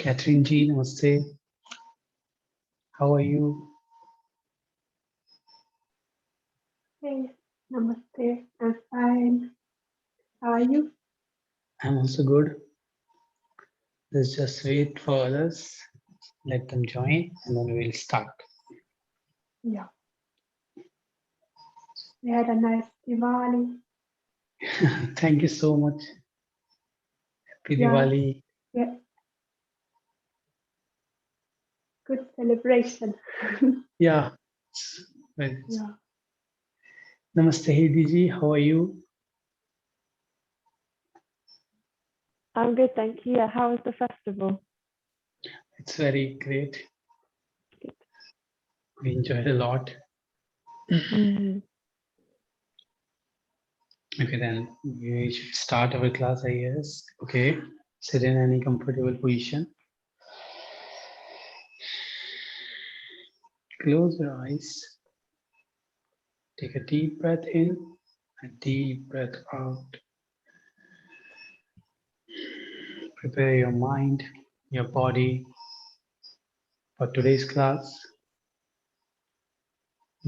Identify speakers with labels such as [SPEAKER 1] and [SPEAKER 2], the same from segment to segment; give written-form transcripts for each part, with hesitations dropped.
[SPEAKER 1] Catherine ji, namaste. How are you?
[SPEAKER 2] Hey, namaste. I'm fine. How are you?
[SPEAKER 1] I'm also good. Let's just wait for others. Let them join and then we'll start.
[SPEAKER 2] Yeah. We had a nice Diwali.
[SPEAKER 1] Thank you so much. Happy
[SPEAKER 2] Yeah.
[SPEAKER 1] Diwali.
[SPEAKER 2] Yeah. Good celebration.
[SPEAKER 1] Yeah. Well,
[SPEAKER 2] Yeah.
[SPEAKER 1] namaste, Hedi ji. How are you?
[SPEAKER 3] I'm good, thank you. How was the festival?
[SPEAKER 1] It's very great.
[SPEAKER 3] Good.
[SPEAKER 1] We enjoyed a lot.
[SPEAKER 3] Mm.
[SPEAKER 1] Okay, then we should start our class, I guess. Okay. Sit in any comfortable position. Close your eyes. Take a deep breath in and deep breath out. Prepare your mind, your body for today's class.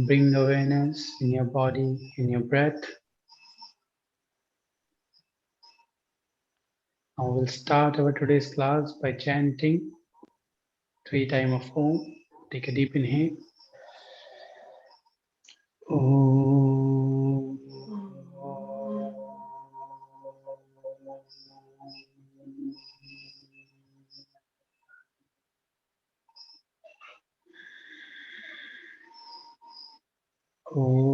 [SPEAKER 1] Bring awareness in your body, in your breath. Now we'll start our today's class by chanting 3 times of Om. Take a deep inhale. Om. Om.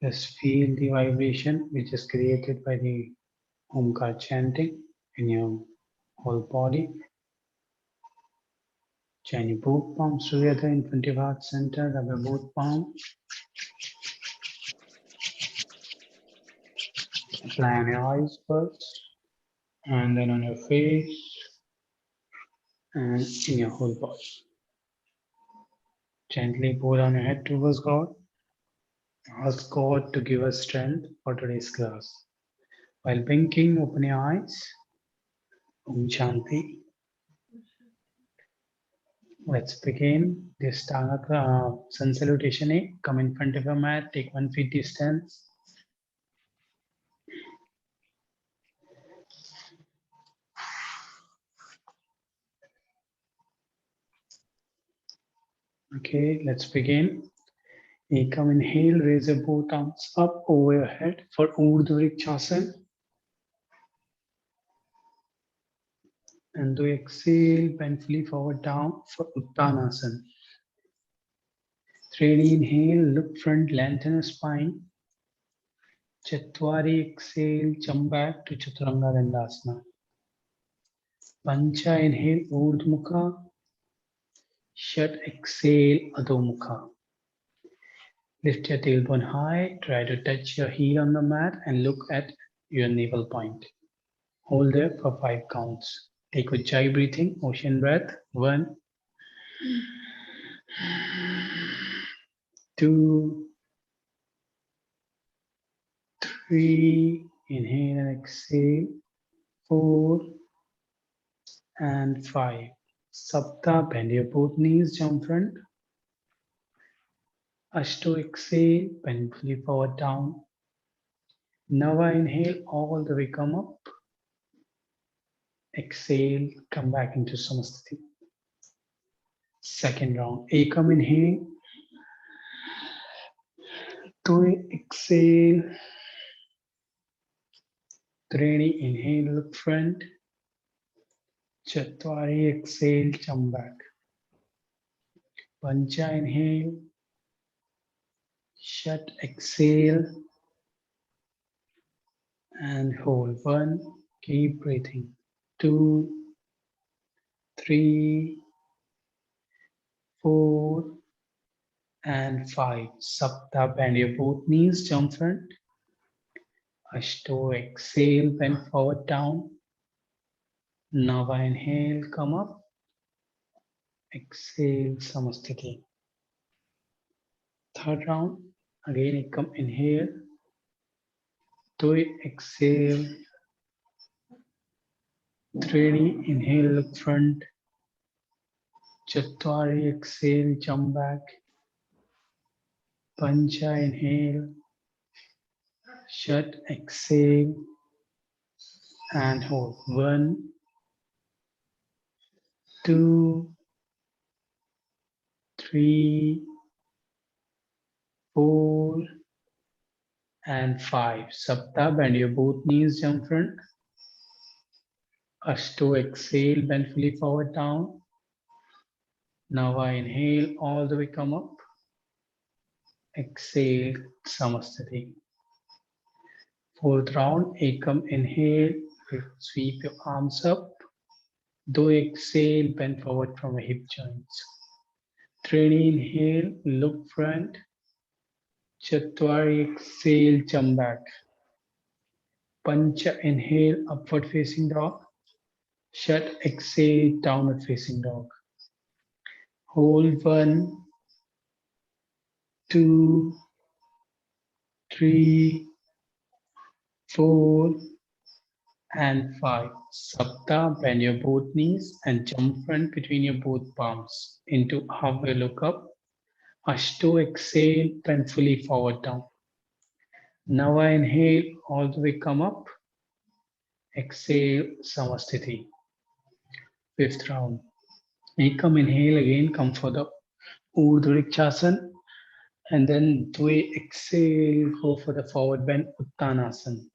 [SPEAKER 1] Just feel the vibration which is created by the Omkar chanting in your whole body. Join your both palms together in front of heart center. Rub your both palms. Apply on your eyes first, and then on your face, and in your whole body. Gently pull down your head towards God. Ask God to give us strength for today's class. While blinking, open your eyes. Om Shanti. Let's begin this sun salutation. Come in front of your mat, take 1 feet distance. Okay, let's begin. Come inhale, raise your both arms up over your head for Urdhva Vrikshasana. And do exhale, bend fully forward down for Uttanasana. 3D inhale, look front, lengthen the spine. Chatwari exhale, jump back to Chaturanga Dandasana. Pancha inhale, Urdhva Mukha. Shat exhale, Adho Mukha. Lift your tailbone high, try to touch your heel on the mat and look at your navel point. Hold there for 5 counts. Take Ujjayi breathing, ocean breath. 1, 2, 3. Inhale and exhale. 4 and 5. Sapta, bend your both knees, jump front. Ashto, exhale, bend fully forward down. Nava, inhale, all the way come up. Exhale, come back into Samasthiti. Second round. Ekam, inhale. 2, exhale. 3, inhale, look front. Chatwari, exhale, jump back. Pancha, inhale. Shat, exhale. And hold. 1, keep breathing. 2, 3, 4, and 5. Sapta, bend your both knees, jump front. Ashto, exhale, bend forward, down. Nava, inhale, come up. Exhale, Samasthiti. Third round, again, come inhale. Two, exhale. 3, inhale, look front. Chatwari, exhale, jump back. Pancha, inhale. Shut, exhale, and hold. 1, 2, 3, 4, and 5. Sapta, bend your both knees, jump front. Ashto, exhale, bend fully forward, down. Now I inhale, all the way come up. Exhale, Samasthiti. Fourth round, Ekam, inhale, sweep your arms up. Do exhale, bend forward from your hip joints. 3, inhale, look front. Chatwari, exhale, jump back. Pancha, inhale, upward facing dog. Shut, exhale, downward facing dog. Hold 1, 2, 3, 4, and 5. Sapta, bend your both knees and jump front between your both palms into halfway look up. Ashto, exhale, bend fully forward down. Now I inhale, all the way come up. Exhale, Samasthiti. Fifth round. Ekam, inhale again, come for the Urdhva Vrikshasana. And then Dve, exhale, go for the forward bend Uttanasana.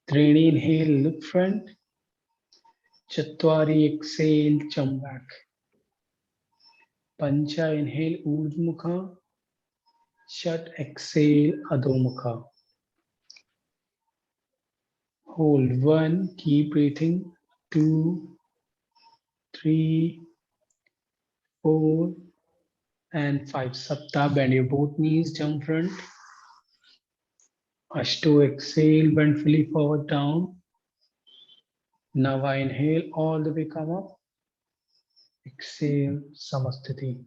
[SPEAKER 1] 3, inhale, look front. Chatwari, exhale, jump back. Pancha, inhale, Urdhva Mukha. Shut, exhale, Adho Mukha. Hold 1, keep breathing. 2, 3, 4, and 5. Sapta, bend your both knees, jump front. Ashto, exhale, bend fully forward down. Nava, inhale, all the way come up. Exhale, Samasthiti.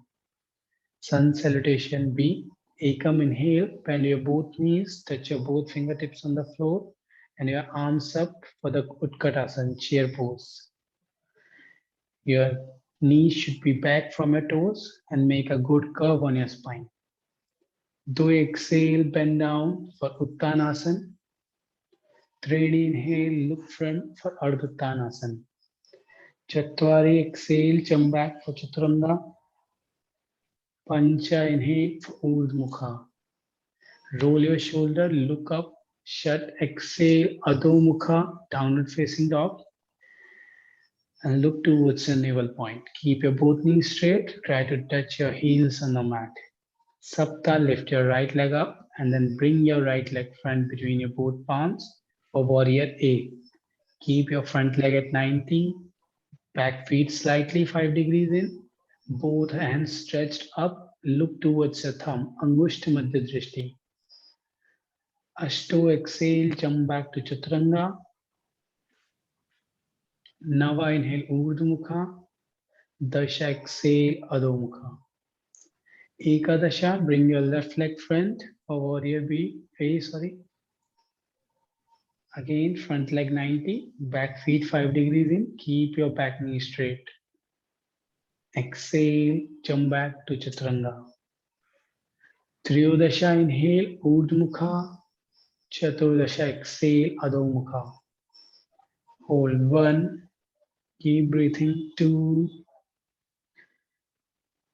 [SPEAKER 1] Sun salutation B. Ekam, inhale, bend your both knees, touch your both fingertips on the floor, and your arms up for the Utkatasana, chair pose. Your knees should be back from your toes and make a good curve on your spine. Do exhale, bend down for Uttanasana. 3, inhale, look front for Ardha Uttanasana. Chatwari, exhale, jump back for Chaturanga. Pancha, inhale for Urdhva Mukha. Roll your shoulder, look up, shut, exhale, Adho Mukha, downward facing dog. And look towards the navel point. Keep your both knees straight, try to touch your heels on the mat. Sapta, lift your right leg up and then bring your right leg front between your both palms for warrior A. Keep your front leg at 90, back feet slightly 5 degrees in, both hands stretched up, look towards your thumb, Angushta Madhya Drishti. Ashto, exhale, jump back to Chaturanga. Nava, inhale, Urdhva Mukha. Dasha, exhale, Adho Mukha. Ekadasha, bring your left leg front for warrior B. Again, front leg 90, back feet 5 degrees in, keep your back knee straight. Exhale, jump back to Chaturanga. Triyodasha, inhale, Urdhva Mukha. Chaturdasha, exhale, Adho Mukha. Hold 1, keep breathing. 2,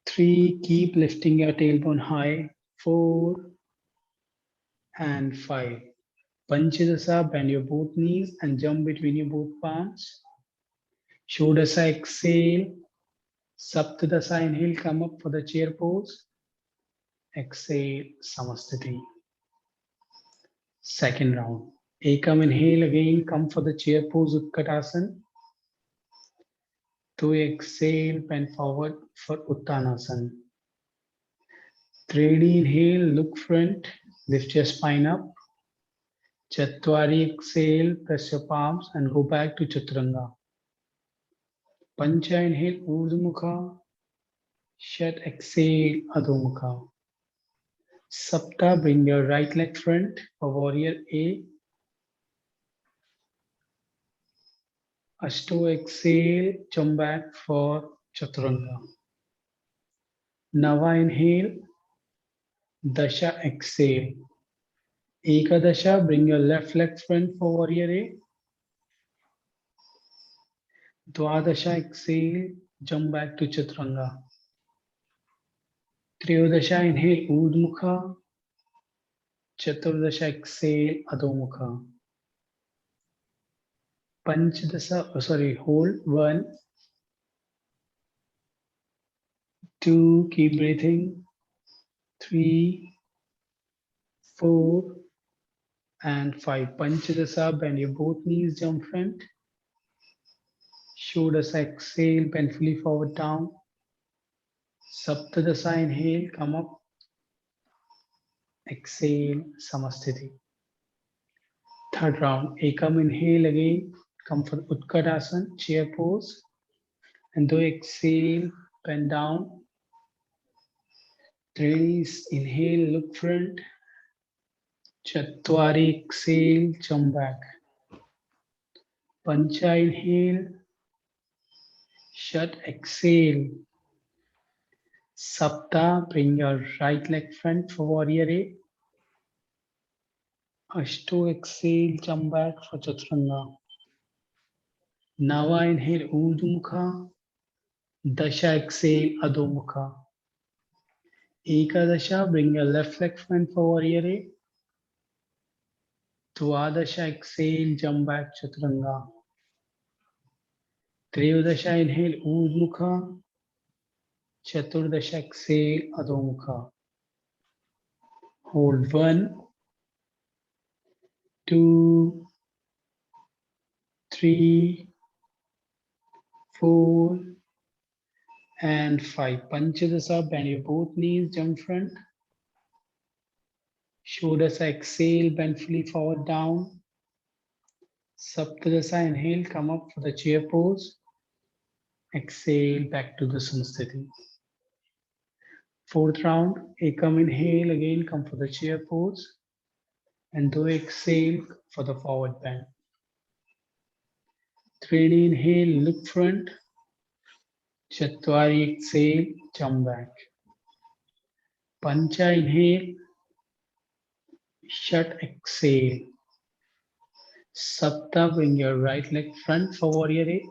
[SPEAKER 1] 3, keep lifting your tailbone high. 4, and 5. Panchadasa, bend your both knees and jump between your both palms. Shodasa, exhale. Saptadasa, inhale, come up for the chair pose. Exhale, Samasthiti. Second round. Ekam, inhale again, come for the chair pose, Utkatasana. 2, exhale, bend forward for Uttanasana. Tredi inhale, look front, lift your spine up. Chatwari exhale, press your palms and go back to Chaturanga. Pancha inhale, Urdhva Mukha. Shat exhale, Adho Mukha. Sapta, bring your right leg front for warrior A. Ashto exhale, jump back for Chaturanga. Nava inhale, Dasha exhale. Ekadasha, bring your left leg front for warrior A. Dwadasha exhale, jump back to Chaturanga. Triyodasha inhale, Urdhva Mukha. Chaturdasha exhale, Adho Mukha. Panchadasha, hold 1, 2, keep breathing, 3, 4, and 5. Panchadasha, bend your both knees, jump front. Shodasha, exhale, bend fully forward down. Saptadasha, inhale, come up. Exhale, Samasthiti. Third round, Ekam, inhale again, come for Utkatasana, chair pose. And do exhale, bend down. Release, inhale, look front. Chatwari, exhale, jump back. Pancha, inhale. Shat, exhale. Sapta, bring your right leg front for warrior A. Ashto, exhale, jump back for Chaturanga. Nava, inhale, Urdhva Mukha. Dasha, exhale, Adho Mukha. Ekadasha, bring your left leg front for warrior A. Dwadasha, exhale, jump back Chaturanga. Triyodasha, inhale, Urdhva Mukha. Chaturdasha, exhale, Adho Mukha. Hold 1, 2, 3, 4, and 5. Panchadasha, bend your both knees, jump front. Shodasha, exhale, bend fully forward down. Saptadasha, inhale, come up for the chair pose. Exhale, back to the Samasthiti. Fourth round, Ekam, inhale, again come for the chair pose. And do exhale for the forward bend. Tredi inhale, look front. Chatwari exhale, jump back. Pancha inhale. Shat exhale. Sapta, bring your right leg front for warrior A.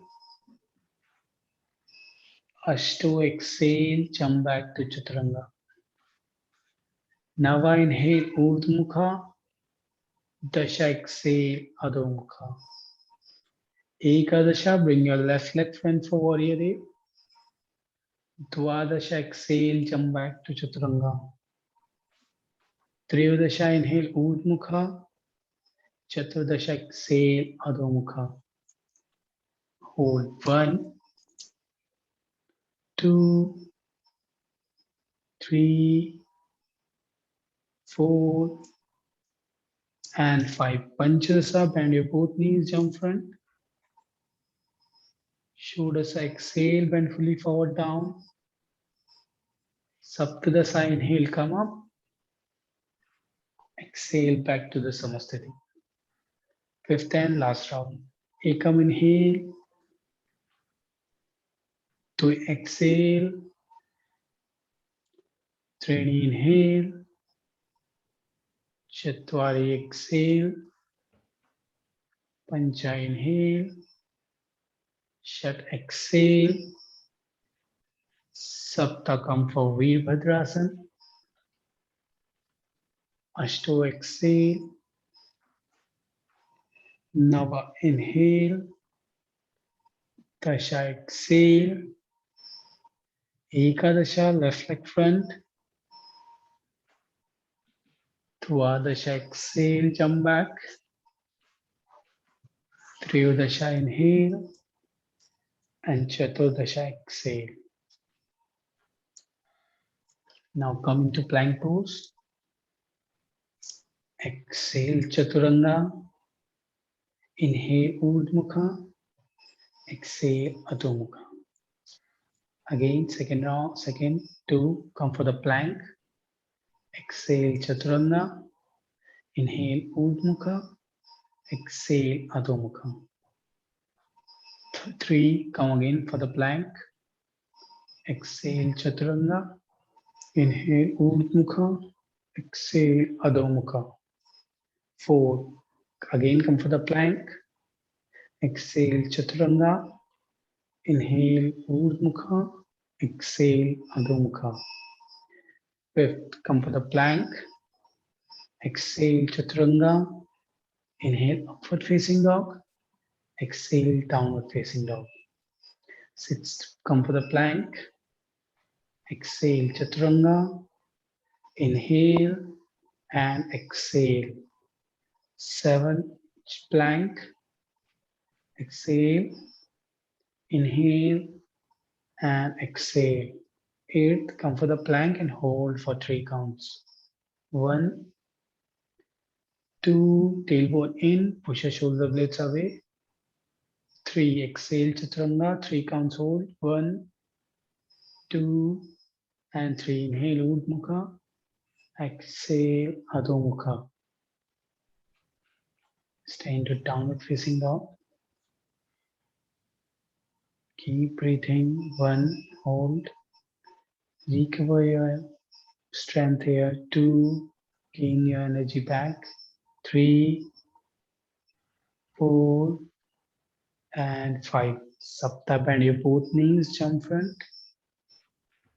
[SPEAKER 1] Ashto, exhale, jump back to Chaturanga. Nava, inhale, Urdhva Mukha. Dasha, exhale, Adho Mukha. Ekadasha, bring your left leg front for warrior A. Dwadasha, exhale, jump back to Chaturanga. Triyodasha, inhale, Urdhva Mukha. Chaturdasha, exhale, Adho Mukha. Hold 1, 2, 3, 4, and 5. Panchadasha, bend your both knees, jump front. Shodasha, exhale, bend fully forward down. Saptadasha, inhale, come up. Exhale, back to the Samasthiti. Fifth and last round. Ekam, inhale. To exhale. Tredi, inhale. Chatwari, exhale. Pancha, inhale. Shat, exhale. Sapta, come for Veerbhadrasana. Ashto, exhale. Nava, inhale. Dasha, exhale. Ekadasha, left leg front. Dwadasha, exhale, jump back. Triyodasha, inhale. And Chaturdasha, exhale. Now come into plank pose. Exhale Chaturanga. Inhale Urdhmukha. Exhale Adho Mukha. Again, second round, second, two, come for the plank. Exhale Chaturanga. Inhale Urdhmukha. Exhale Adho Mukha. Three, come again for the plank. Exhale Chaturanga. Inhale Urdhmukha. Exhale Adho Mukha. Four, again come for the plank. Exhale Chaturanga. Inhale Urdhmukha. Exhale Adho Mukha. Fifth, come for the plank. Exhale Chaturanga. Inhale upward facing dog. Exhale downward facing dog. Sixth, come for the plank. Exhale Chaturanga. Inhale and exhale. Seventh, plank. Exhale. Inhale and exhale. Eighth, come for the plank and hold for 3 counts. 1, 2, tailbone in, push your shoulder blades away. 3, exhale Chaturanga, 3 counts hold. 1, 2, and 3. Inhale Urdhmukha, exhale Adho Mukha. Stay into downward facing dog. Keep breathing. 1, hold. Recover your strength here. 2, gain your energy back. 3, 4, and 5. Sapta, bend your both knees, jump front.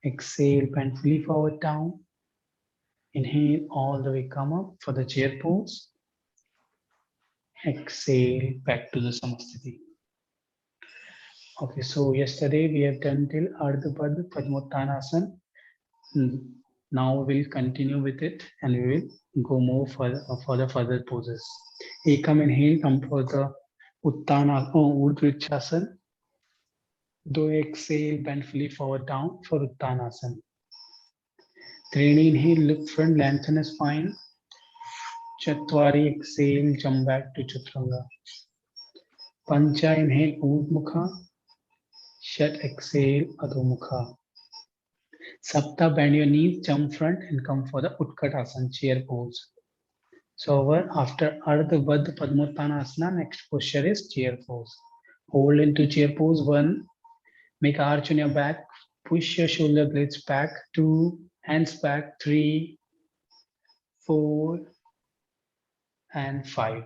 [SPEAKER 1] Exhale, bend fully forward down. Inhale, all the way come up for the chair pose. Exhale, back to the Samasthiti. Okay, so yesterday we have done till Ardha Padma Padmottanasana. Now we'll continue with it and we will go more for the further poses. Ekam, inhale, come for the Uttana Urdhvricchasana. Do exhale, bend fully forward down for Uttanasana. Three, inhale, look front, lengthen the spine. Chatwari, exhale, jump back to Chaturanga. Pancha, inhale, Urdhmukha. Shat, exhale, Adho Mukha. Sapta, bend your knees, jump front and come for the Utkatasana, chair pose. So over after Ardha Baddha Padmottanasana, next posture is chair pose. Hold into chair pose. 1, make arch on your back, push your shoulder blades back. 2, hands back. 3, 4, and 5.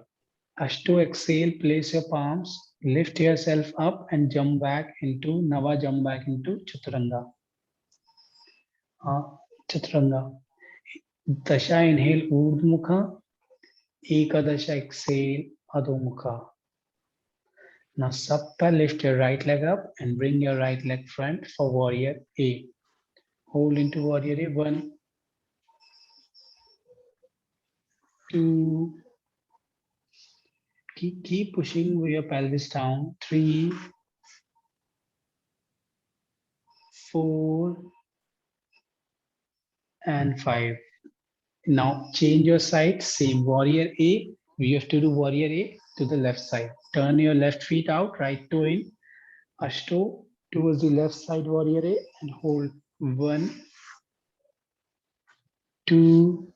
[SPEAKER 1] Ashto, exhale, place your palms, lift yourself up and jump back into Nava, jump back into Chaturanga. Chaturanga. Dasha, inhale, Urdhmukha. Ekadasha, exhale, Adho Mukha. Now Sapta, lift your right leg up and bring your right leg front for Warrior A. Hold into Warrior A. 1, 2, keep pushing with your pelvis down. 3, 4, and 5. Now change your side, same Warrior A. We have to do Warrior A to the left side. Turn your left feet out, right toe in. Ashto towards the left side, Warrior A, and hold. 1, 2,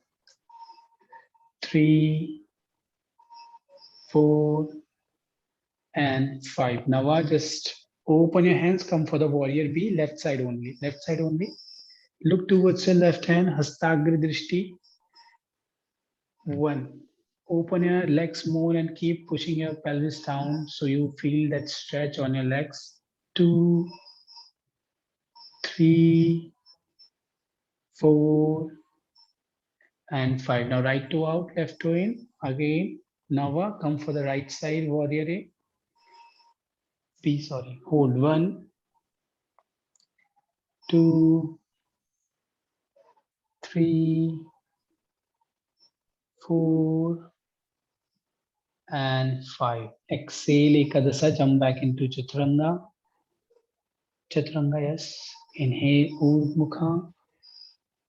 [SPEAKER 1] 3, 4, and 5. Now just open your hands, come for the Warrior B, left side only. Left side only. Look towards your left hand, Hastagra Drishti. 1. Open your legs more and keep pushing your pelvis down so you feel that stretch on your legs. 2, 3, 4, and 5. Now right toe out, left toe in. Again, Nava, come for the right side, Warrior A. B, sorry. Hold. 1, 2, 3, 4, and 5. Exhale, Ekadasa, jump back into Chaturanga. Chaturanga, yes. Inhale, Urdhmukha.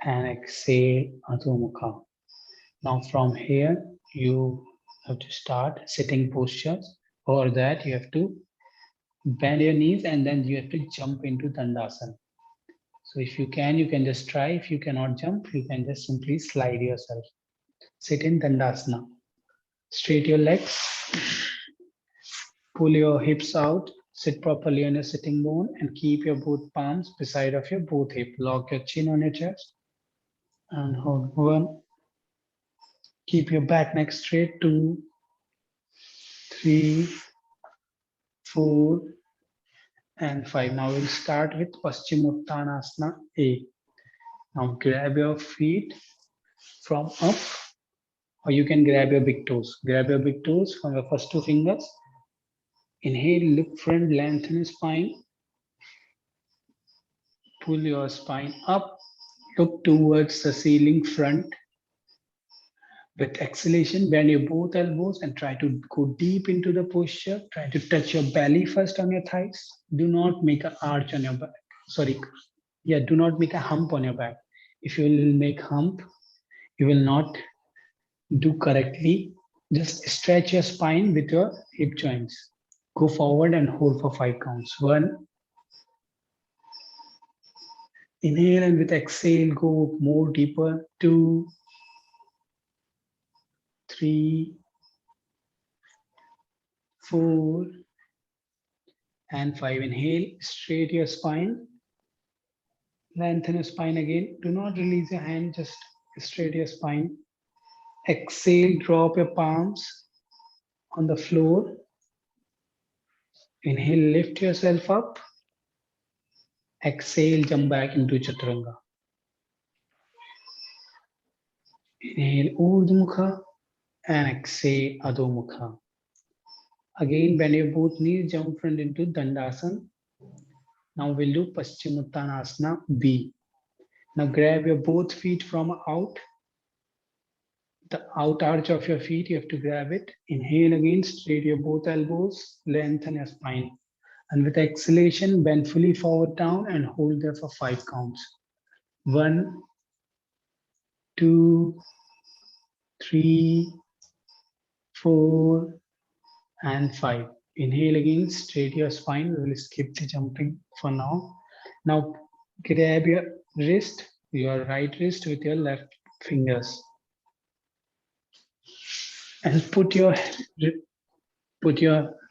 [SPEAKER 1] and exhale Adho Mukha. Now from here, you have to start sitting postures. For that, you have to bend your knees and then you have to jump into Dandasana. So if you can just try. If you cannot jump, you can just simply slide yourself. Sit in Dandasana. Straight your legs. Pull your hips out. Sit properly on your sitting bone and keep your both palms beside of your both hip. Lock your chin on your chest and hold 1. Keep your back neck straight. 2, 3, 4, and 5. Now we'll start with Paschimottanasana A. Now grab your feet from up, or you can grab your big toes. Grab your big toes from your first 2 fingers. Inhale, look front, lengthen your spine. Pull your spine up, look towards the ceiling front. With exhalation, bend your both elbows and try to go deep into the posture. Try to touch your belly first on your thighs. Do not make an arch on your back. Sorry. Yeah, do not make a hump on your back. If you will make hump, you will not do correctly. Just stretch your spine with your hip joints. Go forward and hold for 5 counts. 1. Inhale and with exhale, go more deeper. 2, 3, 4, and 5. Inhale, straight your spine. Lengthen your spine again. Do not release your hand, just straight your spine. Exhale, drop your palms on the floor. Inhale, lift yourself up. Exhale, jump back into Chaturanga. Inhale, Urdhva Mukha, and exhale, Adho Mukha. Again, bend your both knees, jump front into Dandasana. Now we'll do Paschimottanasana B. Now grab your both feet from out. The out arch of your feet, you have to grab it. Inhale again, straight your both elbows, lengthen your spine. And with exhalation, bend fully forward down and hold there for 5 counts. 1, 2, 3, 4, and 5. Inhale again, straight your spine. We will skip the jumping for now. Now grab your wrist, your right wrist with your left fingers. And put your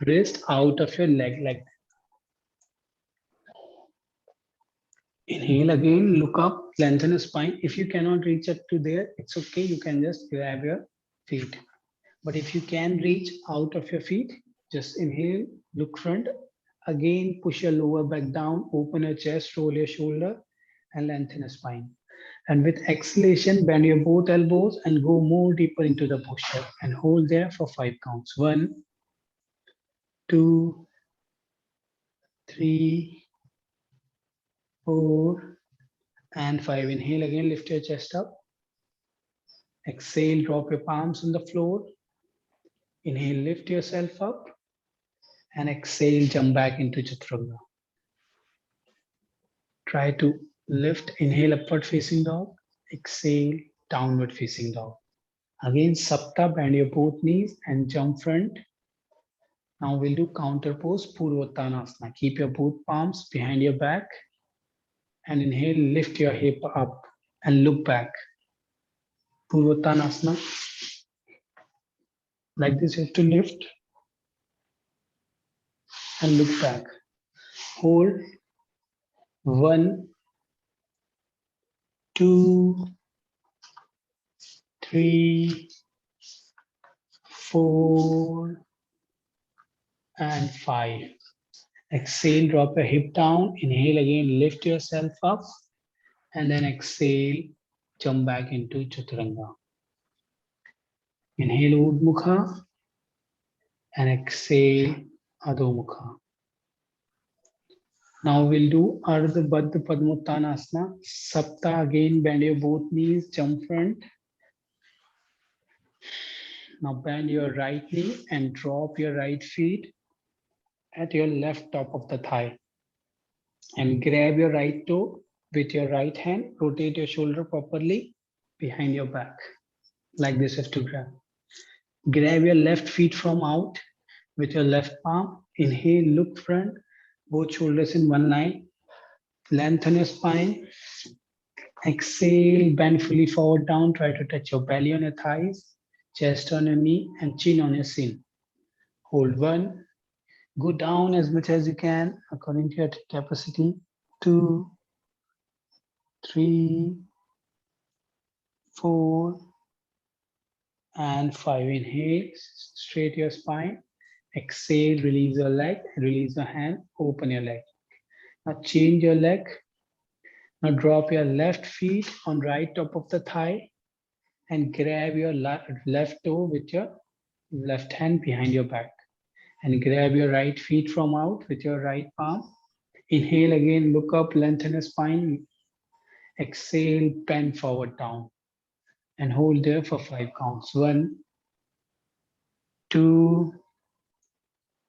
[SPEAKER 1] wrist out of your leg like that. Inhale again, look up, lengthen your spine. If you cannot reach up to there, it's okay. You can just grab your feet. But if you can reach out of your feet, just inhale, look front. Again, push your lower back down, open your chest, roll your shoulder, and lengthen your spine. And with exhalation, bend your both elbows and go more deeper into the posture and hold there for 5 counts. 1, 2, 3, 4, and 5. Inhale again, lift your chest up. Exhale, drop your palms on the floor. Inhale, lift yourself up. And exhale, jump back into Chaturanga. Try to lift, inhale, upward facing dog. Exhale, downward facing dog. Again, Sapta, bend your both knees and jump front. Now we'll do counter pose, Purvottanasana. Keep your both palms behind your back. And inhale, lift your hip up and look back. Purvottanasana. Like this, you have to lift and look back. Hold. 1, 2, 3, 4, and 5. Exhale, drop your hip down. Inhale again, lift yourself up. And then exhale, jump back into Chaturanga. Inhale, Urdhva Mukha. And exhale, Adho Mukha. Now we'll do Ardha Baddha Padmottanasana. Sapta, again, bend your both knees, jump front. Now bend your right knee and drop your right feet at your left top of the thigh. And grab your right toe With your right hand, rotate your shoulder properly behind your back. Like this, you have to grab. Grab your left feet from out with your left palm. Inhale, look front, both shoulders in one line. Lengthen your spine. Exhale, bend fully forward down. Try to touch your belly on your thighs, chest on your knee, and chin on your chin. Hold one. Go down as much as you can according to your capacity. 2, 3, 4, and 5. Inhale, straight your spine. Exhale, release your leg, release your hand, open your leg. Now change your leg. Now drop your left feet on right top of the thigh and grab your left toe with your left hand behind your back. And grab your right feet from out with your right palm. Inhale again, look up, lengthen your spine. Exhale, bend forward down. And hold there for 5 counts. 1, 2,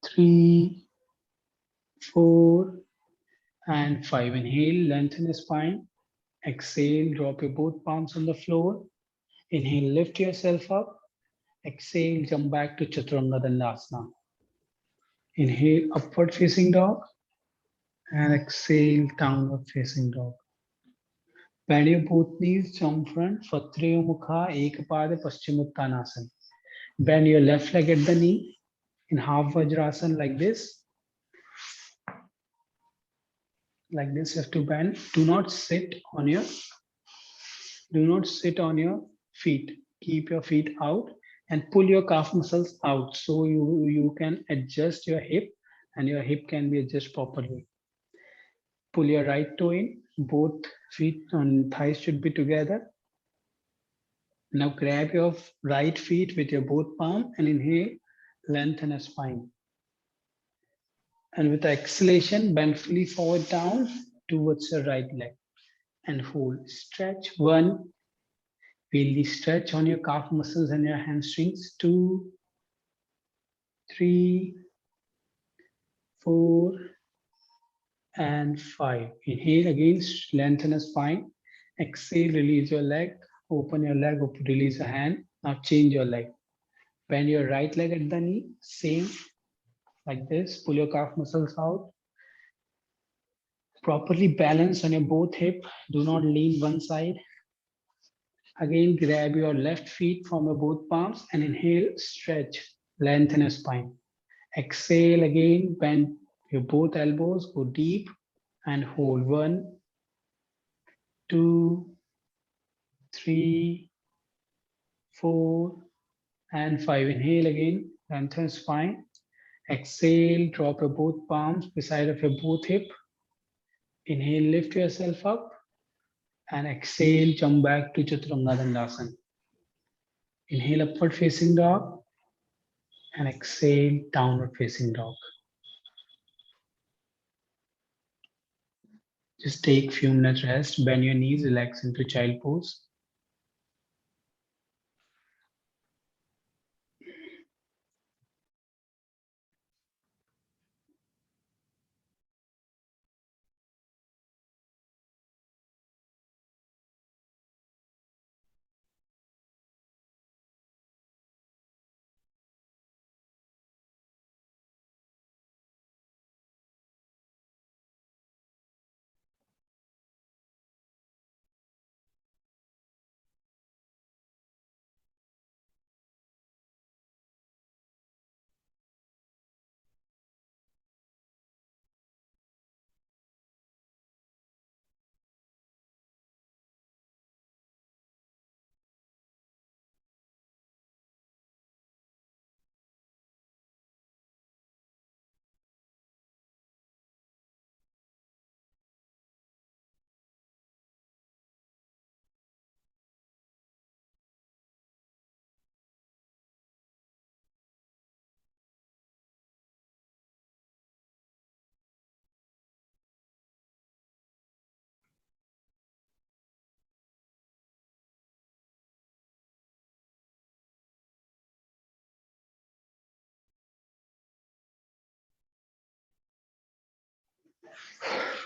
[SPEAKER 1] 3, 4, and 5. Inhale, lengthen the spine. Exhale, drop your both palms on the floor. Inhale, lift yourself up. Exhale, jump back to Chaturanga Dandasana. Inhale, upward facing dog. And exhale, downward facing dog. Bend your both knees, jump front, Satriya Mukha, Ekapada Paschimottanasana. Bend your left leg at the knee in half Vajrasana like this. Like this, you have to bend. Do not sit on your feet. Keep your feet out and pull your calf muscles out so you can adjust your hip and your hip can be adjusted properly. Pull your right toe in, both feet on thighs should be together. Now grab your right feet with your both palm and inhale, lengthen a spine. And with the exhalation, bend fully forward down towards your right leg and hold. Stretch 1. Feel the stretch on your calf muscles and your hamstrings. 2, 3, 4, and 5. Inhale again, lengthen the spine. Exhale, release your leg. Open your leg, release your hand. Now change your leg. Bend your right leg at the knee. Same like this. Pull your calf muscles out. Properly balance on your both hip. Do not lean one side. Again, grab your left feet from your both palms and inhale, stretch, lengthen your spine. Exhale again, bend your both elbows, go deep and hold. 1, 2, 3, 4, and 5. Inhale again, lengthen spine. Exhale, drop your both palms beside of your both hip. Inhale, lift yourself up. And exhale, jump back to Chaturanga Dandasana. Inhale, upward facing dog. And exhale, downward facing dog. Just take few minutes rest, bend your knees, relax into child pose.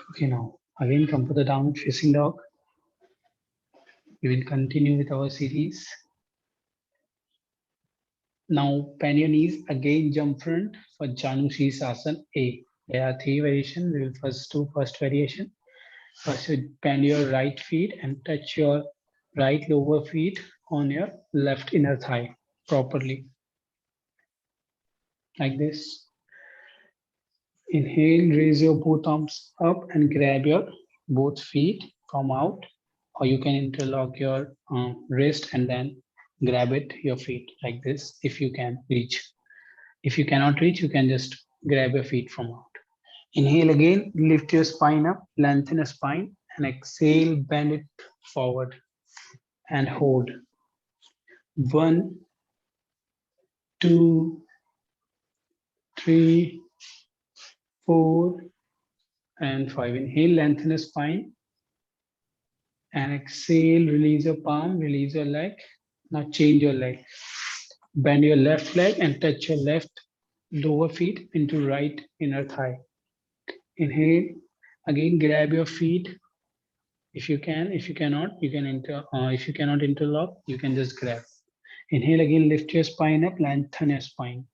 [SPEAKER 1] Okay, now Again, come for the downward facing dog. We will continue with our series. Now, bend your knees, again jump front for Janu Sirsasana A. There are 3 variations. We will first do first variation. First, you bend your right feet and touch your right lower feet on your left inner thigh properly. Like this. Inhale, raise your both arms up and grab your both feet from out, or you can interlock your wrist and then grab it, your feet like this if you can reach. If you cannot reach, you can just grab your feet from out. Inhale again, lift your spine up, lengthen your spine, and exhale, bend it forward and hold. 1, 2, 3, 4, and 5. Inhale, lengthen the spine. And exhale, release your palm, release your leg. Now change your leg. Bend your left leg and touch your left lower feet into right inner thigh. Inhale, again grab your feet. If you can, if you cannot, you can if you cannot interlock, you can just grab. Inhale again, lift your spine up, lengthen your spine.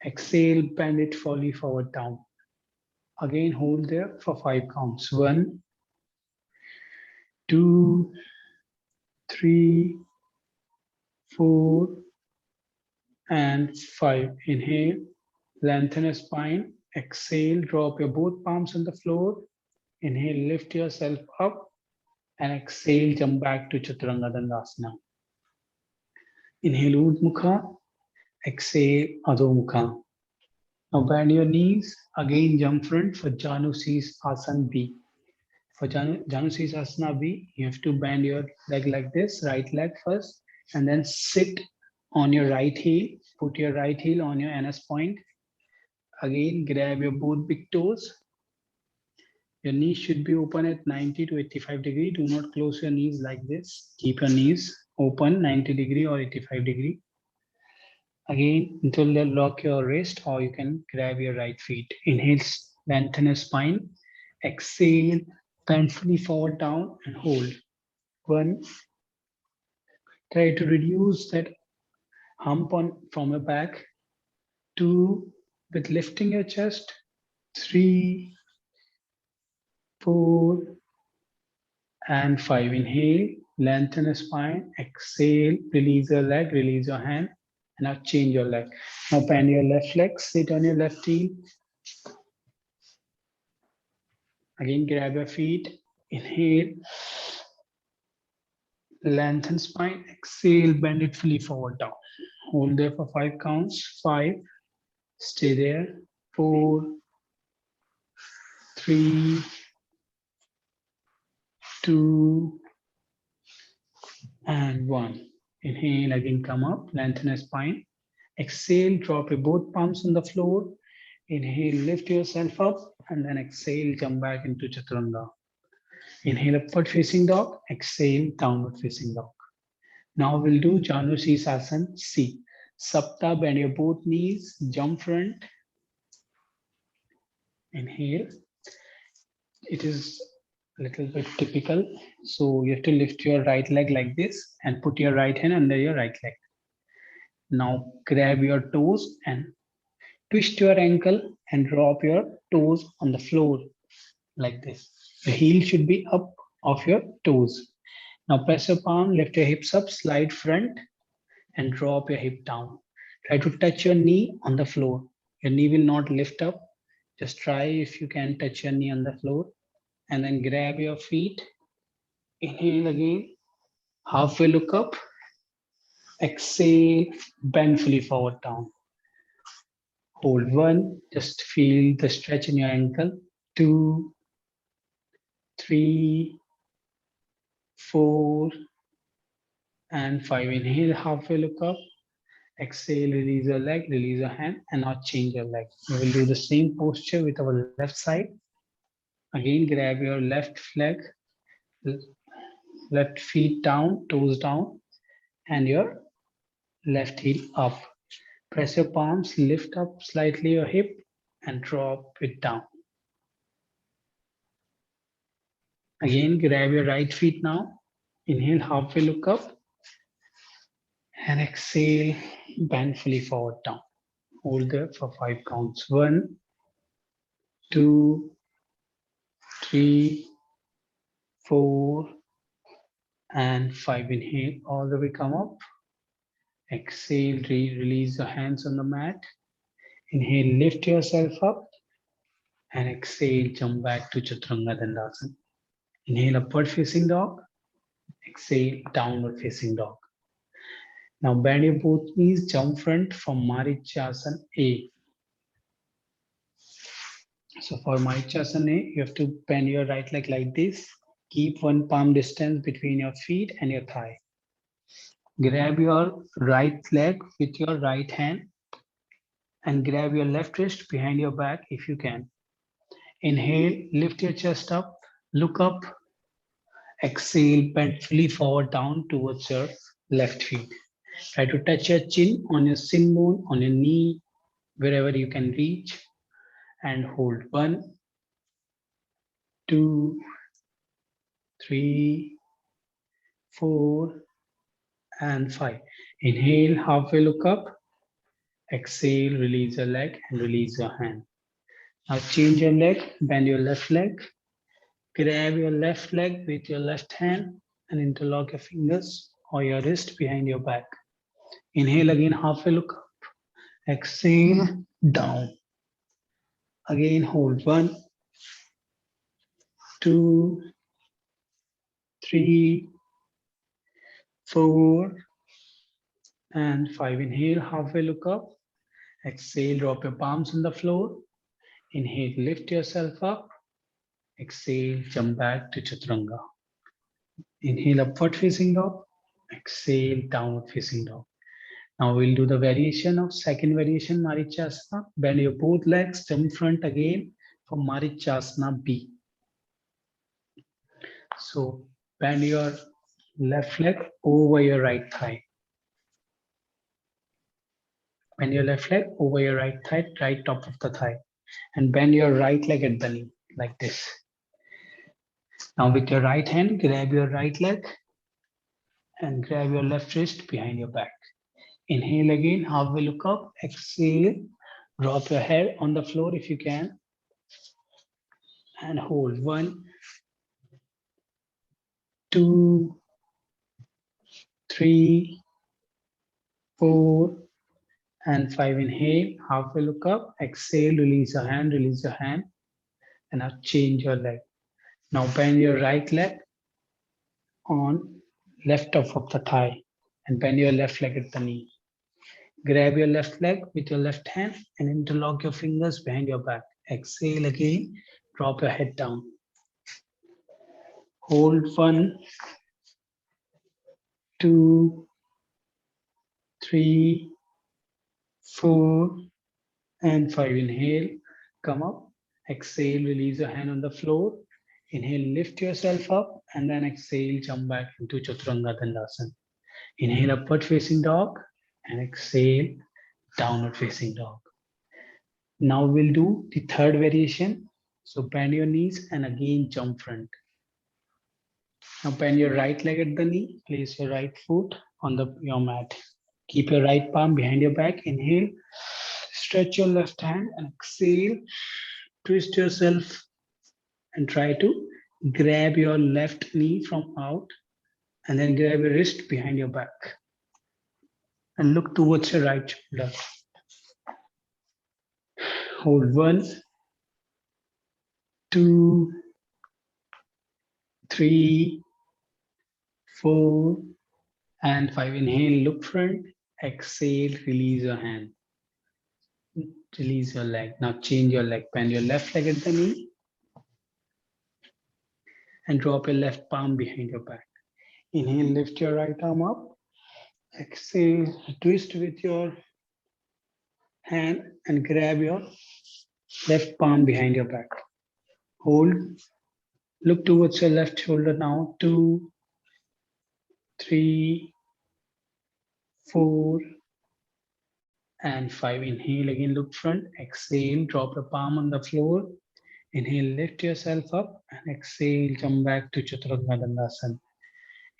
[SPEAKER 1] Exhale, bend it fully forward down. Again, hold there for 5 counts. 1, 2, 3, 4, and 5. Inhale, lengthen your spine. Exhale, drop your both palms on the floor. Inhale, lift yourself up. And exhale, jump back to Chaturanga Dandasana. Inhale, Urdhva Mukha. Exhale, Adho Mukha. Now bend your knees. Again, jump front for Janu Sirsasana B. For Janu Sirsasana B, you have to bend your leg like this, right leg first, and then sit on your right heel. Put your right heel on your anus point. Again, grab your both big toes. Your knees should be open at 90 to 85 degree. Do not close your knees like this. Keep your knees open 90 degree or 85 degree. Again, until they lock your wrist, or you can grab your right feet. Inhale, lengthen your spine. Exhale, bend fully forward down and hold. 1. Try to reduce that hump from your back. 2. With lifting your chest. 3, 4, and 5. Inhale, lengthen the spine. Exhale, release your leg, release your hand. And now change your leg. Now bend your left leg, sit on your left heel. Again, grab your feet. Inhale, lengthen spine. Exhale, bend it fully forward down. Hold there for 5 counts. 5. Stay there. 4, 3, 2, and 1. Inhale, again come up, lengthen your spine. Exhale, drop your both palms on the floor. Inhale, lift yourself up, and then exhale, jump back into Chaturanga. Inhale, upward facing dog. Exhale, downward facing dog. Now we'll do Janu Sirsasana C. Sapta, bend your both knees, jump front. Inhale. It is a little bit typical. So you have to lift your right leg like this and put your right hand under your right leg. Now grab your toes and twist your ankle and drop your toes on the floor like this. The heel should be up of your toes. Now press your palm, lift your hips up, slide front and drop your hip down. Try to touch your knee on the floor. Your knee will not lift up. Just try if you can touch your knee on the floor, and then grab your feet. Inhale again, halfway look up. Exhale, bend fully forward down. Hold 1, just feel the stretch in your ankle. 2, 3, 4, and 5. Inhale, halfway look up. Exhale, release your leg, release your hand, and now change your leg. We will do the same posture with our left side. Again, grab your left leg, left feet down, toes down, and your left heel up. Press your palms, lift up slightly your hip, and drop it down. Again, grab your right feet now. Inhale, halfway look up. And exhale, bend fully forward down. Hold there for 5 counts. 1, 2, 3, 4, and 5. Inhale, all the way come up. Exhale, release your hands on the mat. Inhale, lift yourself up. And exhale, jump back to Chaturanga Dandasana. Inhale, upward facing dog. Exhale, downward facing dog. Now bend your both knees, jump front from Marichasana A. So for Marichasana A, you have to bend your right leg like this. Keep one palm distance between your feet and your thigh. Grab your right leg with your right hand and grab your left wrist behind your back if you can. Inhale, lift your chest up, look up. Exhale, bend fully forward down towards your left feet. Try to touch your chin on your shin bone, on your knee, wherever you can reach, and hold. 1, 2, 3, 4, and 5. Inhale, halfway look up. Exhale, release your leg and release your hand. Now change your leg, bend your left leg. Grab your left leg with your left hand and interlock your fingers or your wrist behind your back. Inhale again, halfway look up. Exhale, down. Again, hold. 1, 2, 3, 4, and 5. Inhale, halfway look up. Exhale, drop your palms on the floor. Inhale, lift yourself up. Exhale, jump back to Chaturanga. Inhale, upward facing dog. Exhale, downward facing dog. Now we'll do the variation of second variation, Marichasana. Bend your both legs, jump front again for Marichasana B. So bend your left leg over your right thigh. Bend your left leg over your right thigh, right top of the thigh. And bend your right leg at the knee, like this. Now with your right hand, grab your right leg and grab your left wrist behind your back. Inhale again, halfway look up. Exhale, drop your head on the floor if you can. And hold. 1, 2, 3, 4, and 5. Inhale, halfway look up. Exhale, release your hand, and now change your leg. Now bend your right leg on left top of the thigh and bend your left leg at the knee. Grab your left leg with your left hand and interlock your fingers behind your back. Exhale again, drop your head down. Hold. 1, 2, 3, 4, and 5. Inhale, come up. Exhale, release your hand on the floor. Inhale, lift yourself up, and then exhale, jump back into Chaturanga Dandasana. Inhale, upward facing dog, and exhale, downward facing dog. Now we'll do the third variation. So bend your knees and again jump front. Now bend your right leg at the knee, place your right foot on your mat. Keep your right palm behind your back. Inhale, stretch your left hand and exhale, twist yourself and try to grab your left knee from out and then grab your wrist behind your back and look towards your right shoulder. Hold. 1, 2, 3, 4, and 5. Inhale, look front. Exhale, release your hand. Release your leg. Now change your leg. Bend your left leg at the knee and drop your left palm behind your back. Inhale, lift your right arm up. Exhale, twist with your hand and grab your left palm behind your back. Hold. Look towards your left shoulder now. 2, 3, 4, and 5. Inhale again, look front. Exhale, drop your palm on the floor. Inhale, lift yourself up, and exhale, come back to Chaturanga Dandasana.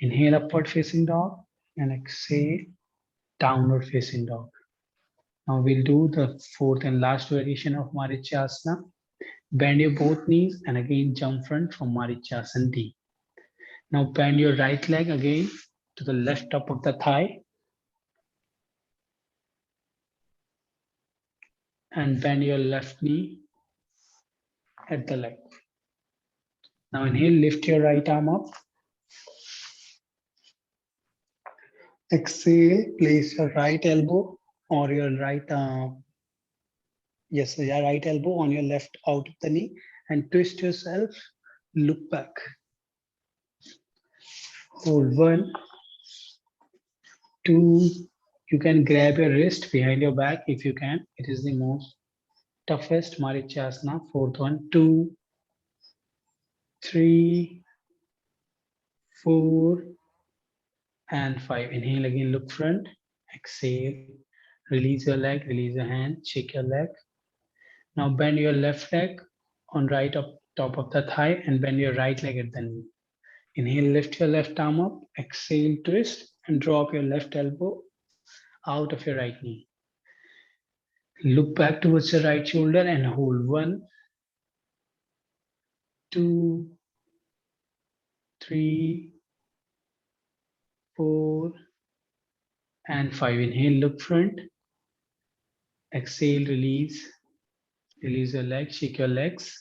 [SPEAKER 1] Inhale, upward facing dog, and exhale, downward facing dog. Now we'll do the fourth and last variation of Marityasana. Bend your both knees and again jump front from Marityasana D. Now bend your right leg again to the left top of the thigh and bend your left knee at the leg. Now inhale, lift your right arm up. Exhale, place your right elbow or your right your right elbow on your left out of the knee and twist yourself, look back. Hold 1, 2, you can grab your wrist behind your back if you can. It is the most toughest Marityasana. Fourth one, 2, 3, 4, and 5. Inhale again, look front. Exhale, release your leg, release your hand, shake your leg. Now bend your left leg on right up top of the thigh and bend your right leg at the knee. Inhale, lift your left arm up. Exhale, twist and drop your left elbow out of your right knee. Look back towards your right shoulder and hold 1, 2, 3, 4, and 5. Inhale, look front. Exhale, release. Release your legs, shake your legs.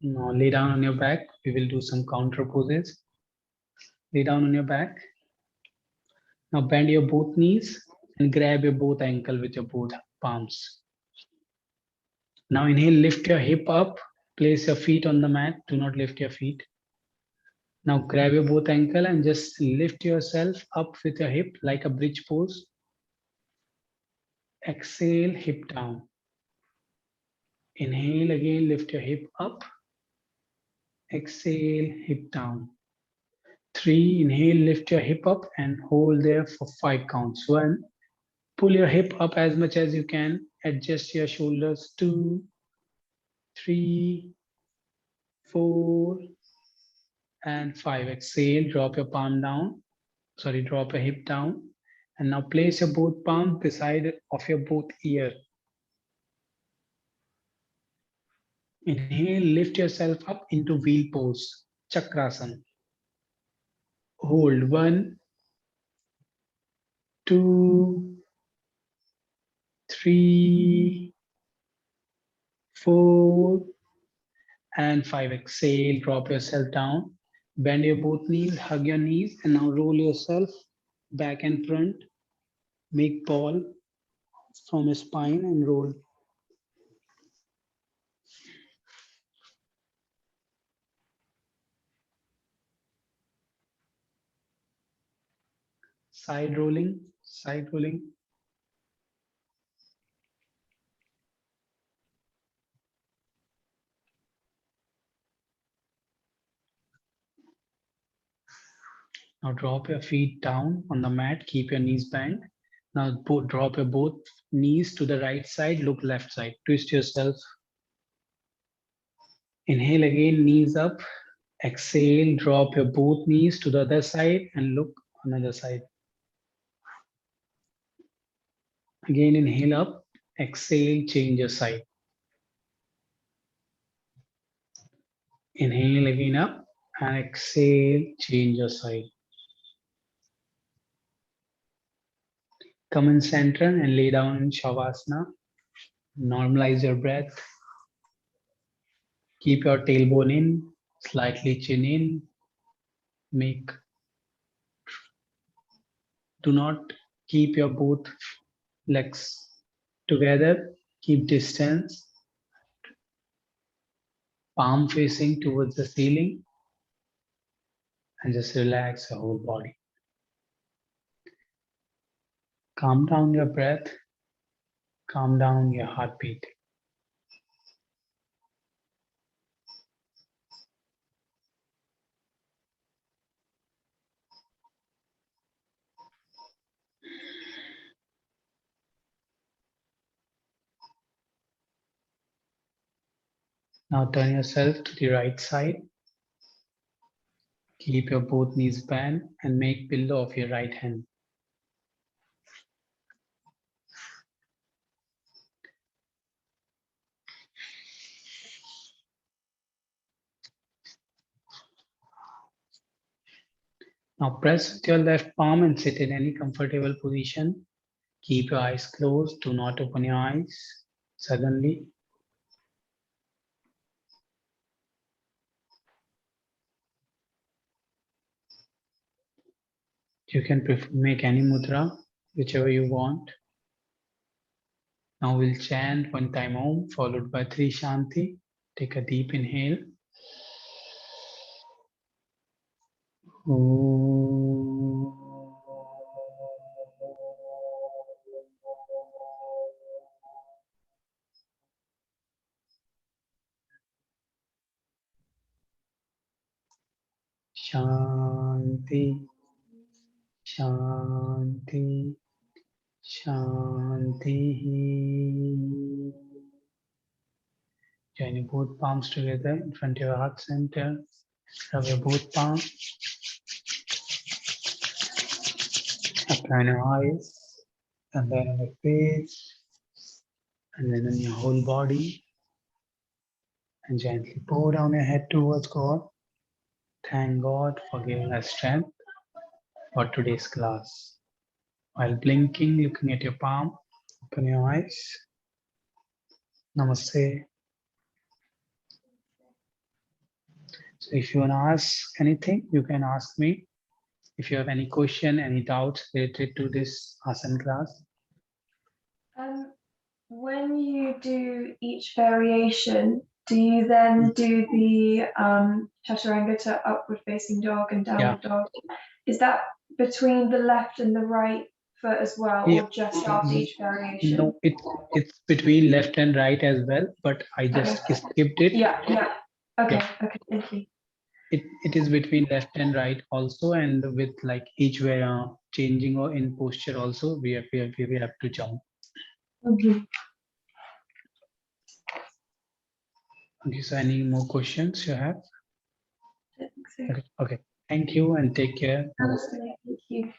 [SPEAKER 1] Now lay down on your back. We will do some counter poses. Lay down on your back. Now bend your both knees and grab your both ankle with your both palms. Now inhale, lift your hip up. Place your feet on the mat. Do not lift your feet. Now grab your both ankle and just lift yourself up with your hip like a bridge pose. Exhale, hip down. Inhale again, lift your hip up. Exhale, hip down. 3, inhale, lift your hip up and hold there for 5 counts. 1, pull your hip up as much as you can. Adjust your shoulders. 2, 3, 4, and 5. Exhale, drop your palm down. Sorry, drop your hip down. And now place your both palms beside of your both ear. Inhale, lift yourself up into wheel pose, Chakrasana. Hold 1, 2, 3, 4, and 5. Exhale, drop yourself down. Bend your both knees, hug your knees, and now roll yourself back and front. Make ball from your spine and roll. Side rolling, side rolling. Now drop your feet down on the mat, keep your knees bent. Now drop your both knees to the right side, look left side, twist yourself. Inhale again, knees up. Exhale, drop your both knees to the other side and look on the other side. Again, inhale up. Exhale, change your side. Inhale again up and exhale, change your side. Come in center and lay down in Shavasana. Normalize your breath. Keep your tailbone in, slightly chin in. Do not keep your both legs together. Keep distance. Palm facing towards the ceiling. And just relax your whole body. Calm down your breath. Calm down your heartbeat. Now turn yourself to the right side. Keep your both knees bent and make pillow of your right hand. Now press with your left palm and sit in any comfortable position. Keep your eyes closed. Do not open your eyes suddenly. You can make any mudra, whichever you want. Now we'll chant one time Om, followed by 3 Shanti. Take a deep inhale. Om. Shanti, Shanti, Shanti. Join your both palms together in front of your heart center. Rub your both palms. Apply on your eyes, and then on your face, and then on your whole body. And gently pour down your head towards God. Thank God for giving us strength for today's class. While blinking, looking at your palm, open your eyes. Namaste. So if you want to ask anything, you can ask me. If you have any question, any doubts related to this asana class.
[SPEAKER 4] When you do each variation, do you then do the Chaturanga upward facing dog and downward dog? Is that between the left and the right foot as well,
[SPEAKER 1] Yeah.
[SPEAKER 4] or just after each variation?
[SPEAKER 1] No, it's between left and right as well, but I just skipped it.
[SPEAKER 4] Yeah. Okay,
[SPEAKER 1] Yeah.
[SPEAKER 4] okay, thank you.
[SPEAKER 1] It is between left and right also, and with like each way changing or in posture also, we have to jump. Okay, so any more questions you have?
[SPEAKER 4] I think so.
[SPEAKER 1] Okay, thank you and take care.
[SPEAKER 4] Thank you.